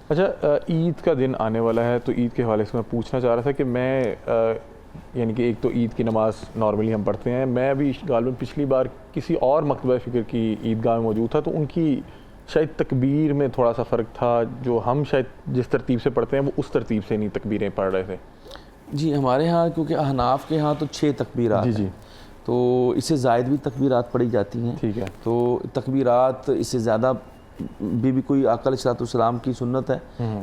اچھا، عید کا دن آنے والا ہے تو عید کے حوالے سے میں پوچھنا چاہ رہا تھا کہ میں یعنی کہ ایک تو عید کی نماز نارملی ہم پڑھتے ہیں، میں ابھی غالباً پچھلی بار کسی اور مکتبہ فکر کی عیدگاہ میں موجود تھا تو ان کی شاید تکبیر میں تھوڑا سا فرق تھا، جو ہم شاید جس ترتیب سے پڑھتے ہیں وہ اس ترتیب سے نہیں تکبیریں پڑھ رہے تھے۔ جی ہمارے ہاں کیونکہ احناف کے ہاں تو 6 تکبیرات ہیں، تو اس سے زائد بھی تکبیرات پڑھی جاتی ہیں۔ ٹھیک ہے، تو تکبیرات اس سے زیادہ بھی کوئی آقا علیہ السلام کی سنت ہے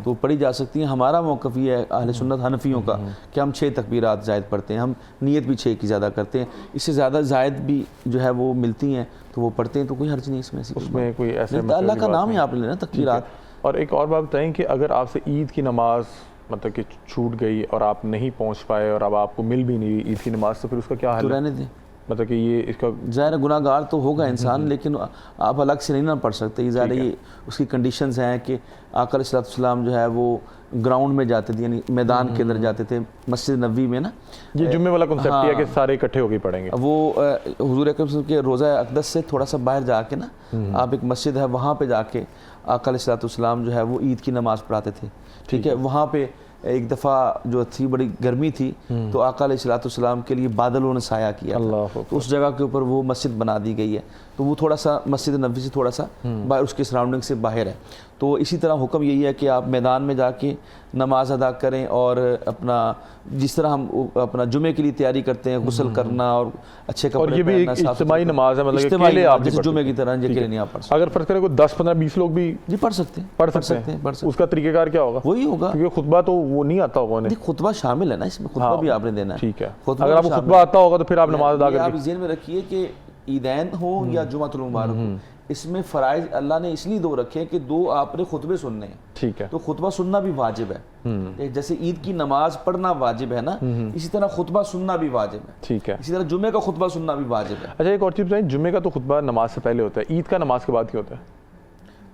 تو پڑھی جا سکتی ہیں۔ ہمارا موقف یہ ہے اہل سنت حنفیوں کا کہ ہم 6 تکبیرات زائد پڑھتے ہیں، ہم نیت بھی 6 کی زیادہ کرتے ہیں، اس سے زیادہ زائد بھی جو ہے وہ ملتی ہیں تو وہ پڑھتے ہیں، تو کوئی حرج نہیں اس میں کوئی ایسے اللہ کا نام ہی آپ نے لینا تکبیرات۔ اور ایک اور بات بتائیں کہ اگر آپ سے عید کی نماز مطلب کہ چھوٹ گئی اور آپ نہیں پہنچ پائے اور اب آپ کو مل بھی نہیں عید کی نماز، تو پھر اس کا کیا حل ہے؟ تو رہنے دیں، مطلب کہ یہ اس کا ظاہر گناہ گار تو ہوگا انسان، لیکن آپ الگ سے نہیں نہ پڑھ سکتے۔ یہ ظاہر یہ اس کی کنڈیشنز ہیں کہ آقا علیہ السلام جو ہے وہ گراؤنڈ میں جاتے تھے، یعنی میدان کے اندر جاتے تھے، مسجد نبوی میں نا، یہ جمعے والا کنسیپٹ ہے کہ سارے اکٹھے ہو کے پڑھیں گے۔ وہ حضور اکرم صلی اللہ علیہ وسلم کے روضہ اقدس سے تھوڑا سا باہر جا کے نا، آپ ایک مسجد ہے وہاں پہ جا کے آقا علیہ السلام جو ہے وہ عید کی نماز پڑھاتے تھے، ٹھیک ہے۔ وہاں پہ ایک دفعہ جو تھی بڑی گرمی تھی تو آقا علیہ السلام کے لیے بادلوں نے سایہ کیا تھا، تو اس جگہ کے اوپر وہ مسجد بنا دی گئی ہے، تو وہ تھوڑا سا مسجد نبوی سے تھوڑا سا باہر، اس کے سراؤنڈنگ سے باہر ہے۔ تو اسی طرح حکم یہی ہے کہ آپ میدان میں جا کے نماز ادا کریں، اور اپنا جس طرح ہم اپنا جمعے کے لیے تیاری کرتے ہیں، غسل کرنا اور اچھے کپڑے پہننا، اور یہ بھی ایک اجتماعی نماز ہے، مطلب کہ اکیلے آپ جیسے جمعے کی طرح اکیلے نہیں آپ پڑھ سکتے۔ اگر فرض کریں کوئی 10 15 20 لوگ بھی جی پڑھ سکتے ہیں، اس کا طریقہ کار کیا ہوگا؟ وہی ہوگا، کیونکہ خطبہ تو وہ نہیں آتا ہوگا انہیں۔ خطبہ شامل ہے نا اس میں، خطبہ بھی آپ نے دینا ہے۔ ٹھیک ہے، اگر آپ کو خطبہ آتا ہوگا تو پھر آپ نماز ادا کریں۔ آپ ذہن میں رکھیے کہ عیدین ہو یا جمعۃ المبارک ہو، اس میں فرائض اللہ نے اس لیے 2 رکھے ہیں کہ 2 آپ نے خطبے سننے ہیں، ٹھیک ہے، تو خطبہ سننا بھی واجب ہے۔ جیسے عید کی نماز پڑھنا واجب ہے نا، اسی طرح خطبہ سننا بھی واجب ہے، ٹھیک ہے۔ اسی طرح جمعے کا خطبہ سننا بھی واجب ہے۔ اچھا ایک اور چیز بتائیں، جمعے کا تو خطبہ نماز سے پہلے ہوتا ہے، عید کا نماز کے بعد کیا ہوتا ہے؟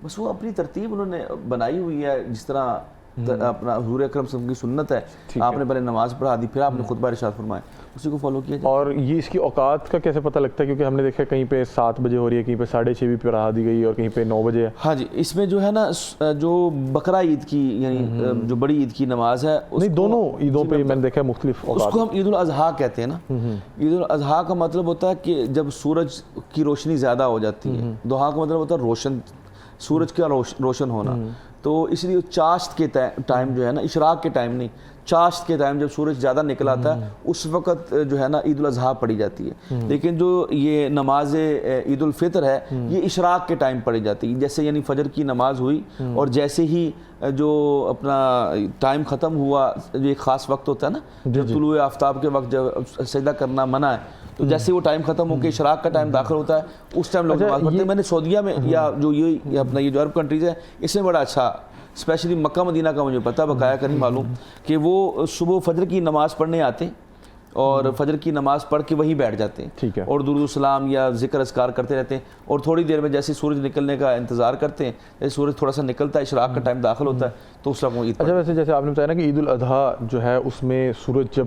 بس وہ اپنی ترتیب انہوں نے بنائی ہوئی ہے، جس طرح اپنا حضور اکرم صلی اللہ علیہ وسلم کی سنت ہے، آپ نے پہلے نماز پڑھا دی، پھر آپ نے خطبہ ارشاد فرمایا، اسی کو فالو کیا جائے۔ اور یہ اس کی اوقات کا کیسے پتہ لگتا ہے؟ کیونکہ ہم نے دیکھا کہیں پہ 7 بجے ہو رہی ہے، کہیں پہ 6:30 بھی پڑھا دی گئی اور کہیں پہ 9 بجے ہے۔ ہاں جی، اس میں جو ہے نا جو بقرہ عید کی یعنی جو بڑی عید کی نماز ہے، نہیں دونوں عیدوں پہ میں نے دیکھا مختلف اوقات، اس کو ہم عید الاضحیٰ کہتے ہیں نا۔ عید الاضحیٰ کا مطلب ہوتا ہے کہ جب سورج کی روشنی زیادہ ہو جاتی ہے، ضحیٰ کا مطلب ہوتا ہے روشن، سورج کا روشن ہونا، تو اس لیے چاشت کے ٹائم جو ہے نا، اشراق کے ٹائم نہیں، چاشت کے ٹائم جب سورج زیادہ نکل آتا ہے اس وقت جو ہے نا عید الاضحیٰ پڑھی جاتی ہے۔ لیکن جو یہ نماز عید الفطر ہے یہ اشراق کے ٹائم پڑھی جاتی ہے، جیسے یعنی فجر کی نماز ہوئی اور جیسے ہی جو اپنا ٹائم ختم ہوا، جو ایک خاص وقت ہوتا ہے نا جب طلوع آفتاب کے وقت جب سجدہ کرنا منع ہے، تو جیسے وہ ٹائم ختم ہو کے اشراق کا ٹائم داخل ہوتا ہے اس ٹائم لوگ نماز پڑھتے ہیں۔ میں نے سعودیہ میں یا جو یہ اپنا یہ جو عرب کنٹریز ہے اس میں بڑا اچھا، اسپیشلی مکہ مدینہ کا مجھے پتہ بقایا کا نہیں معلوم، کہ وہ صبح فجر کی نماز پڑھنے آتے ہیں اور فجر کی نماز پڑھ کے وہیں بیٹھ جاتے ہیں اور درود السلام یا ذکر اذکار کرتے رہتے ہیں، اور تھوڑی دیر میں جیسے سورج نکلنے کا انتظار کرتے ہیں، جیسے سورج تھوڑا سا نکلتا ہے، اشراق کا ٹائم داخل ہوتا ہے، تو اس وقت وہ عید۔ اچھا ویسے جیسے آپ نے بتایا نا کہ عید الاضحیٰ جو ہے اس میں سورج جب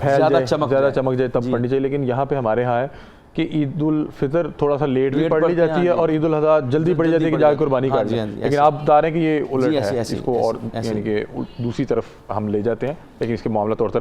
زیادہ چمک جائے تب پڑھنی چاہیے، لیکن یہاں پہ ہمارے ہاں ہے کہ عید الفطر تھوڑا سا لیٹ بھی پڑھ لی جاتی ہے اور عید الاضحیٰ جلدی پڑھی جاتی ہے کہ جا کے قربانی کر لیں، لیکن آپ بتا رہے ہیں کہ یہ الٹ ہے، اس کو اور یعنی کہ دوسری طرف ہم لے جاتے ہیں، لیکن اس کے معاملات اور طرف